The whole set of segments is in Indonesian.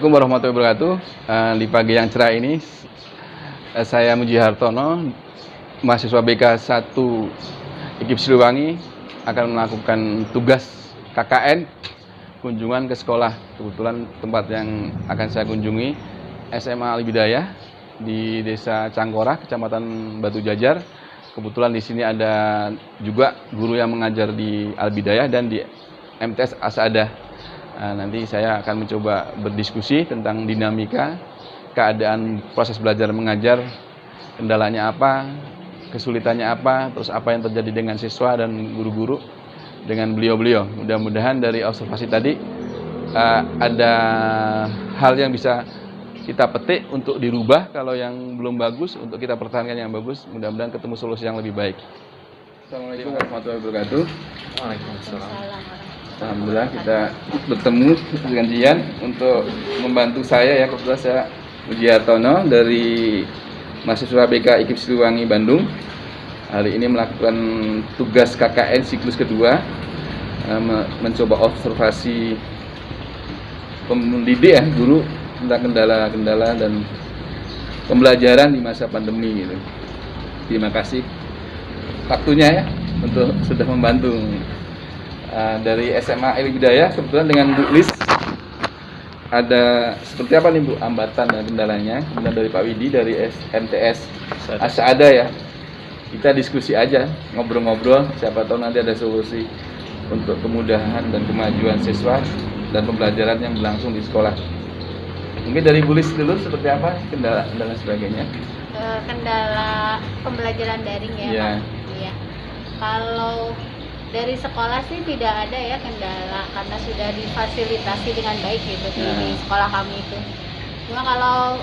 Assalamualaikum warahmatullahi wabarakatuh. Di pagi yang cerah ini, saya Muji Hartono, mahasiswa BK 1 IKIP Siliwangi, akan melakukan tugas KKN kunjungan ke sekolah. Kebetulan tempat yang akan saya kunjungi SMA Al Bidayah di Desa Cangkorah, Kecamatan Batu Jajar. Kebetulan di sini ada juga guru yang mengajar di Al Bidayah dan di MTS Asadah. Nanti saya akan mencoba berdiskusi tentang dinamika, keadaan proses belajar mengajar, kendalanya apa, kesulitannya apa, terus apa yang terjadi dengan siswa dan guru-guru dengan beliau-beliau. Mudah-mudahan dari observasi tadi ada hal yang bisa kita petik untuk dirubah, kalau yang belum bagus untuk kita pertahankan yang bagus. Mudah-mudahan ketemu solusi yang lebih baik. Assalamualaikum warahmatullahi wabarakatuh. Waalaikumsalam. Alhamdulillah kita bertemu gantian untuk membantu saya ya. Kebetulan saya Muji Hartono dari mahasiswa BK IKIP Siliwangi Bandung. Hari ini melakukan tugas KKN siklus kedua, mencoba observasi pendidik ya, guru tentang kendala-kendala dan pembelajaran di masa pandemi gitu. Terima kasih waktunya ya untuk sudah membantu. Dari SMA Al Bidayah, kebetulan dengan Bu Lis ada seperti apa nih Bu hambatan dan kendalanya. Kemudian dari Pak Widi dari MTS Asadah ya, kita diskusi aja, ngobrol-ngobrol, siapa tahu nanti ada solusi untuk kemudahan dan kemajuan siswa dan pembelajaran yang berlangsung di sekolah. Mungkin dari Bu Lis dulu seperti apa kendala dan sebagainya. Kendala pembelajaran daring ya, Iya. Pak? Iya. Kalau dari sekolah sih tidak ada ya kendala, karena sudah difasilitasi dengan baik gitu di sekolah kami itu. Cuma kalau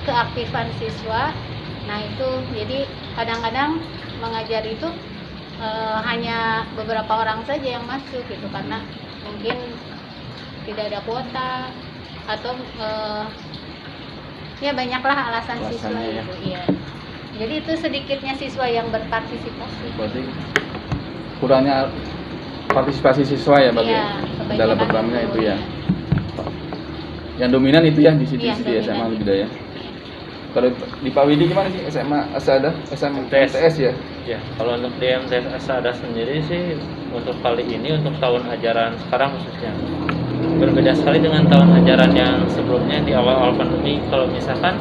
keaktifan siswa, nah itu jadi kadang-kadang mengajar itu hanya beberapa orang saja yang masuk gitu, karena mungkin tidak ada kuota atau ya banyaklah alasan siswa ya. gitu. Iya. Jadi itu sedikitnya siswa yang berpartisipasi. Berarti kurangnya partisipasi siswa ya Pak Iya, dalam programnya itu ya. Yang dominan itu ya di situ Iya, di SMA dominan. Al Bidayah. Kalau di Pak Widi gimana sih SMA Asadah, SMA MTS ya? Ya, kalau untuk di MTS Asadah sendiri sih untuk kali ini, untuk tahun ajaran sekarang khususnya berbeda sekali dengan tahun ajaran yang sebelumnya di awal-awal pandemi. Kalau misalkan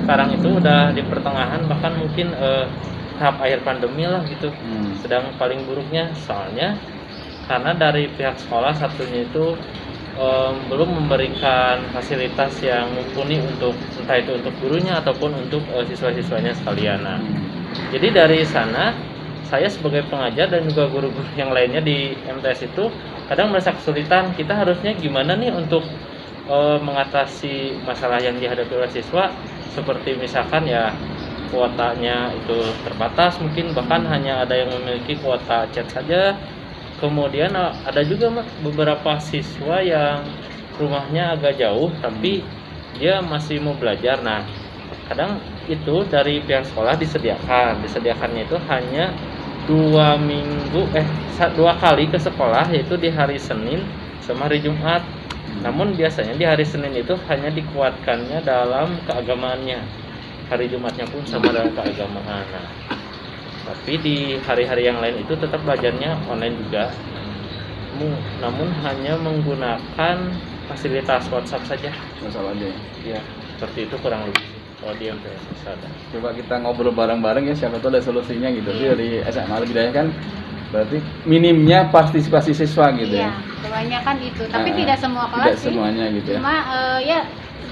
sekarang itu udah di pertengahan, bahkan mungkin tahap akhir pandemi lah gitu. Sedang paling buruknya soalnya karena dari pihak sekolah satunya itu belum memberikan fasilitas yang mumpuni untuk entah itu untuk gurunya ataupun untuk siswa-siswanya sekalian. Nah, jadi dari sana saya sebagai pengajar dan juga guru-guru yang lainnya di MTS itu kadang merasa kesulitan. Kita harusnya gimana nih untuk mengatasi masalah yang dihadapi oleh siswa, seperti misalkan ya kuotanya itu terbatas, mungkin bahkan hanya ada yang memiliki kuota chat saja. Kemudian ada juga beberapa siswa yang rumahnya agak jauh tapi dia masih mau belajar. Nah, kadang itu dari pihak sekolah disediakannya itu hanya 2 kali ke sekolah, yaitu di hari Senin sama hari Jumat. Namun biasanya di hari Senin itu hanya dikuatkannya dalam keagamaannya, hari Jumatnya pun sama dalam keagamaan. Nah, tapi di hari-hari yang lain itu tetap belajarnya online juga, namun hanya menggunakan fasilitas WhatsApp saja. Masalahnya. Ya, seperti itu kurang lebih kalau di MTS ada. Coba kita ngobrol bareng-bareng ya, siapa tahu ada solusinya gitu. Dari SMA Al Bidayah kan berarti minimnya partisipasi siswa gitu Iya, ya. kebanyakan itu. Tapi tidak semua kelas Tidak sih. semuanya gitu ya. Cuma ya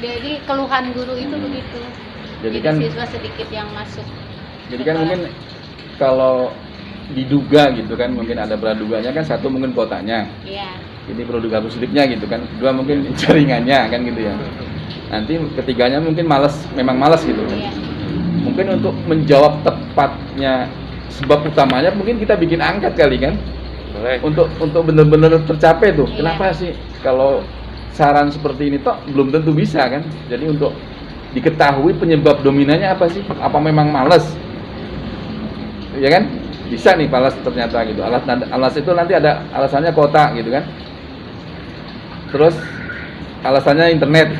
jadi keluhan guru itu begitu. Jadi Jadi kan siswa sedikit yang masuk. Jadi kan mungkin kalau diduga gitu kan, mungkin ada praduganya kan, satu mungkin kotanya, Iya. ini produk slipnya gitu kan, dua mungkin jaringannya kan gitu ya. Nanti ketiganya mungkin memang malas gitu kan. Iya. Mungkin untuk menjawab tepatnya sebab utamanya mungkin kita bikin angket kali kan, Boleh. untuk benar-benar tercapai tuh. Iya. Kenapa sih kalau saran seperti ini toh belum tentu bisa kan? Jadi untuk diketahui penyebab dominannya apa sih? Apa memang malas? Ya kan? Bisa nih malas ternyata gitu. Alas itu nanti ada alasannya kota gitu kan. Terus alasannya internet.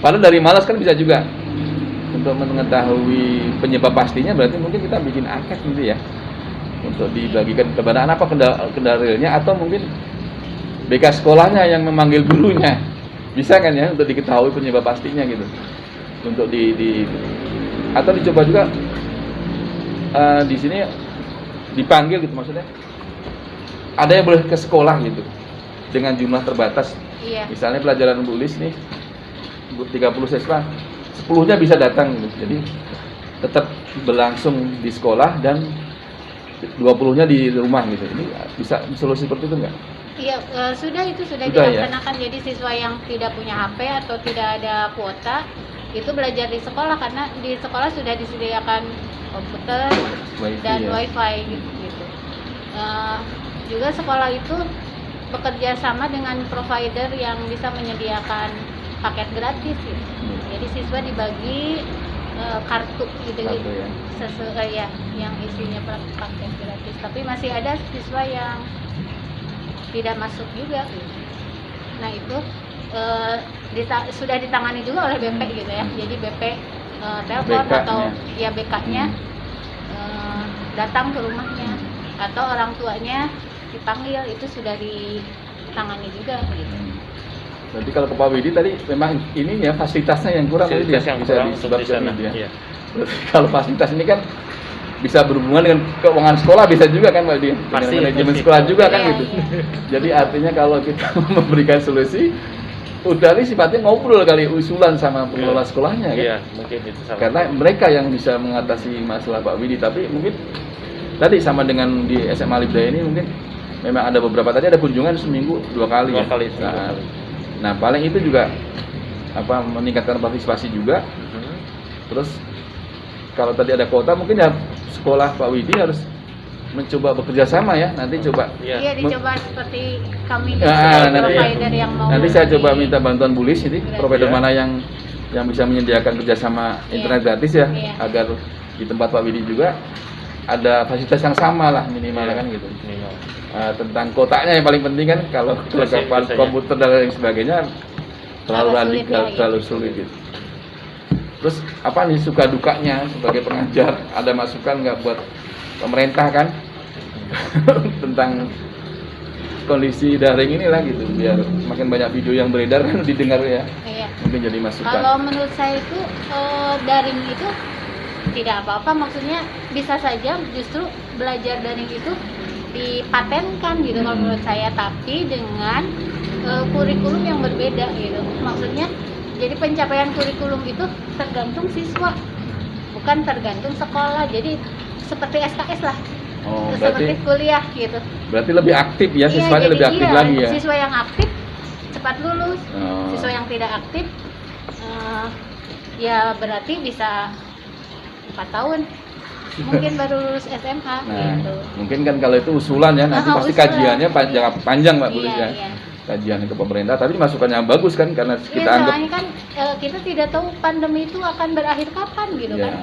Padahal dari malas kan bisa juga. Untuk mengetahui penyebab pastinya berarti mungkin kita bikin angket gitu ya. Untuk dibagikan kepada apa kendala realnya, atau mungkin BK sekolahnya yang memanggil gurunya. Bisa kan ya untuk diketahui penyebab pastinya gitu. Untuk atau dicoba juga di sini dipanggil gitu, maksudnya ada yang boleh ke sekolah gitu dengan jumlah terbatas. Iya. Misalnya pelajaran tulis nih 30 siswa, 10-nya bisa datang gitu. Jadi tetap berlangsung di sekolah dan 20-nya di rumah gitu. Ini bisa solusi seperti itu enggak? Iya, sudah Sudah, dilaksanakan. Jadi siswa yang tidak punya HP atau tidak ada kuota itu belajar di sekolah, karena di sekolah sudah disediakan komputer Wifi, dan ya. wifi gitu. Juga sekolah itu bekerja sama dengan provider yang bisa menyediakan paket gratis gitu. Jadi siswa dibagi kartu gitu, Kartu, ya. sesuai ya yang isinya paket gratis. Tapi masih ada siswa yang tidak masuk juga gitu. Nah itu sudah ditangani juga oleh BP gitu ya. Jadi BP telepon BK-nya. atau ya BK-nya datang ke rumahnya, atau orang tuanya dipanggil, itu sudah ditangani juga gitu. Berarti kalau ke Pak Widi tadi memang ini ya fasilitasnya yang kurang, Fasilitas tadi ya, yang bisa kurang disebabkan di sana. ini ya. Iya. Berarti kalau fasilitas ini kan bisa berhubungan dengan keuangan sekolah, bisa juga kan Pak Widi? Pasti, Dengan manajemen pasti. sekolah juga kan Iya, gitu. iya. Jadi artinya kalau kita memberikan solusi, udah ini sifatnya ngobrol kali, usulan sama pengelola sekolahnya kan. Iya, mungkin itu salah. Karena mereka yang bisa mengatasi masalah Pak Widi. Tapi mungkin tadi sama dengan di SMA Libda ini mungkin memang ada beberapa, tadi ada kunjungan seminggu 2 kali. Dua Ya? kali, Nah, dua kali. nah, paling itu juga meningkatkan partisipasi juga. Terus kalau tadi ada kuota, mungkin ya sekolah Pak Widi harus mencoba bekerja sama ya. Nanti coba Iya. Dicoba seperti kami di nanti, provider yang mau nanti saya coba di- minta bantuan Bulis ini, Gratis. provider Ya. mana yang bisa menyediakan kerjasama Iya. internet gratis ya, Iya. agar di tempat Pak Widi juga ada fasilitas yang sama lah minimal Iya. kan gitu. Minimal. Tentang kotaknya yang paling penting kan, kalau kelengkapan biasanya. komputer dan lain sebagainya terlalu Agak sulit radikal, ya, iya. terlalu sulit gitu. Terus apa nih suka dukanya sebagai pengajar? Ada masukan nggak buat pemerintah kan tentang kondisi daring inilah gitu, biar makin banyak video yang beredar kan didengar ya, Iya. mungkin jadi masukan. Kalau menurut saya itu daring itu tidak apa-apa, maksudnya bisa saja justru belajar daring itu dipatenkan gitu kalau menurut saya, tapi dengan kurikulum yang berbeda gitu. Maksudnya jadi pencapaian kurikulum itu tergantung siswa, bukan tergantung sekolah. Jadi seperti SKS lah, Oh, seperti kuliah gitu. berarti lebih aktif ya, siswanya jadi lebih aktif lagi ya. Siswa yang aktif cepat lulus, Oh. siswa yang tidak aktif ya berarti bisa 4 tahun mungkin baru lulus SMA Nah, gitu. mungkin kan kalau itu usulan ya, nanti Nah, pasti usulan. kajiannya panjang panjang Mbak Bulis Iya, ya. iya. Kajian ke pemerintah, tapi masukannya bagus kan, karena Iya, kita anggap soalnya kan kita tidak tahu pandemi itu akan berakhir kapan gitu ya. kan.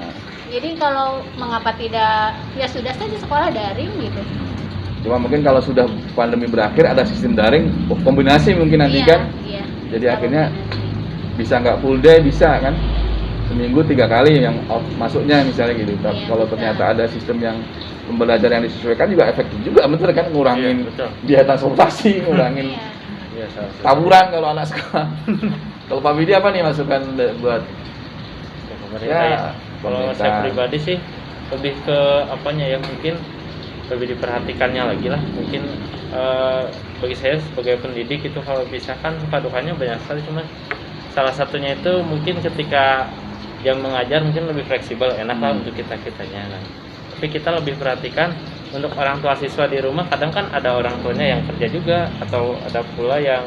Jadi kalau mengapa tidak, ya sudah saja sekolah daring gitu. Cuma mungkin kalau sudah pandemi berakhir ada sistem daring, kombinasi mungkin nanti Iya, kan. iya. Jadi Kalau akhirnya kombinasi. bisa nggak full day, bisa kan, seminggu 3 kali yang off masuknya misalnya gitu. Tapi Iya, kalau bisa. ternyata ada sistem yang pembelajaran yang disesuaikan juga efektif juga, bener kan, ngurangin Iya, betul. biaya transportasi, ngurangin Iya. Iya, salah satu. tawuran kalau anak sekolah. Kalau Pak Widi apa nih masukan buat Ya, pemerintah ya. Kalau pemerintah. saya pribadi sih lebih ke apanya ya, mungkin lebih diperhatikannya lagi lah. Mungkin bagi saya sebagai pendidik itu kalau bisa kan suka dukanya banyak sekali, cuma salah satunya itu mungkin ketika yang mengajar mungkin lebih fleksibel, enak lah untuk kita-kitanya. Nah, tapi kita lebih perhatikan untuk orang tua siswa di rumah, kadang kan ada orang tuanya yang kerja juga, atau ada pula yang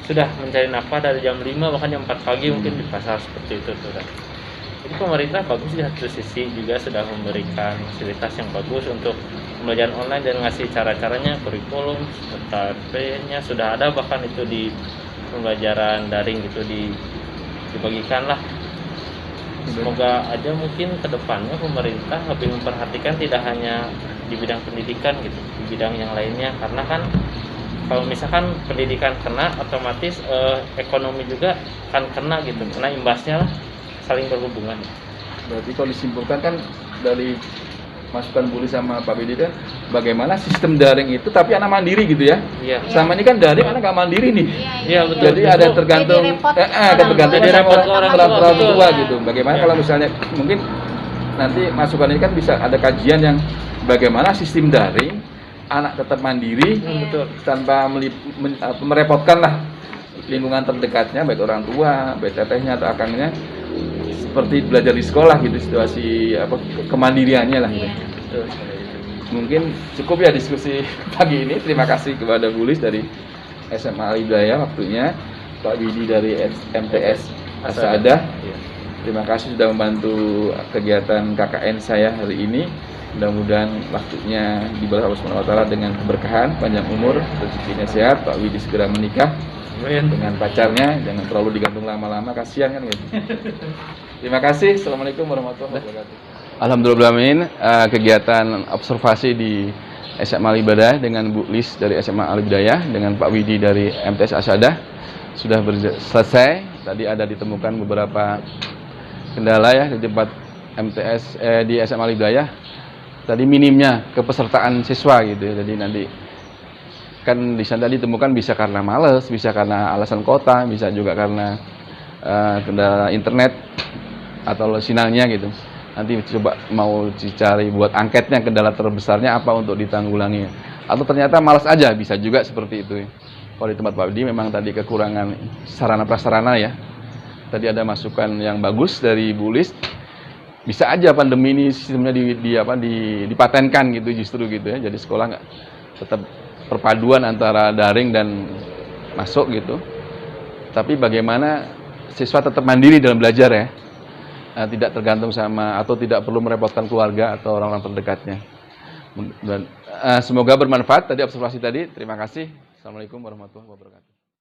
sudah mencari nafkah dari jam 5 bahkan jam 4 pagi mungkin di pasar seperti itu tuh. Jadi pemerintah bagus di satu sisi juga sudah memberikan fasilitas yang bagus untuk pembelajaran online dan ngasih cara-caranya, kurikulum, SPP-nya sudah ada, bahkan itu di pembelajaran daring gitu dibagikan lah. Semoga aja mungkin kedepannya pemerintah lebih memperhatikan tidak hanya di bidang pendidikan gitu, di bidang yang lainnya, karena kan Kalau misalkan pendidikan kena, otomatis ekonomi juga akan kena gitu, kena imbasnya lah, saling berhubungan. Berarti kalau disimpulkan kan dari masukan Buli sama Pak Bidi kan, bagaimana sistem daring itu tapi anak mandiri gitu ya. Iya. Sama ini kan daring anak nggak mandiri nih. Iya, betul. Jadi ada tergantung, Jadi repot tergantung Jadi repot ke orang orang tua. tua Iya. gitu. Bagaimana Iya. kalau misalnya mungkin nanti masukan ini kan bisa ada kajian yang bagaimana sistem daring anak tetap mandiri Betul. tanpa merepotkan lah lingkungan terdekatnya, baik orang tua, baik tetehnya atau akangnya, seperti belajar di sekolah gitu, situasi kemandiriannya lah gitu. Iya. Betul, seperti itu. Mungkin cukup ya diskusi pagi ini. Terima kasih kepada Bulis dari SMA Al Hidayah waktunya, Pak Widi dari MTS Asadah. Iya. Terima kasih sudah membantu kegiatan KKN saya hari ini. Mudah-mudahan waktunya dibalas Allah Subhanahu wa taala dengan keberkahan, panjang umur, rezekinya sehat, Pak Widi segera menikah Amin. dengan pacarnya, jangan terlalu digantung lama-lama, kasihan kan gitu. Terima kasih. Assalamualaikum warahmatullahi wabarakatuh. Alhamdulillah, kegiatan observasi di SMA Al Ibadah dengan Bu Lis dari SMA Al Hidayah dengan Pak Widi dari MTS Asadah sudah selesai. Tadi ada ditemukan beberapa kendala ya di tempat MTS di SMA Al Hidayah. Tadi minimnya kepesertaan siswa gitu ya. Jadi nanti kan di sana tadi ditemukan bisa karena males, bisa karena alasan kota, bisa juga karena kendala internet atau sinyalnya gitu. Nanti coba mau dicari buat angketnya kendala terbesarnya apa untuk ditanggulangi. Atau ternyata malas aja, bisa juga seperti itu. Kalau di tempat Pak Widi memang tadi kekurangan sarana prasarana ya. Tadi ada masukan yang bagus dari Bu Lis. Bisa aja pandemi ini sistemnya dipatenkan gitu justru gitu ya. Jadi sekolah nggak tetap perpaduan antara daring dan masuk gitu. Tapi bagaimana siswa tetap mandiri dalam belajar ya. Tidak tergantung sama atau tidak perlu merepotkan keluarga atau orang-orang terdekatnya. Dan semoga bermanfaat tadi observasi tadi. Terima kasih. Assalamualaikum warahmatullahi wabarakatuh.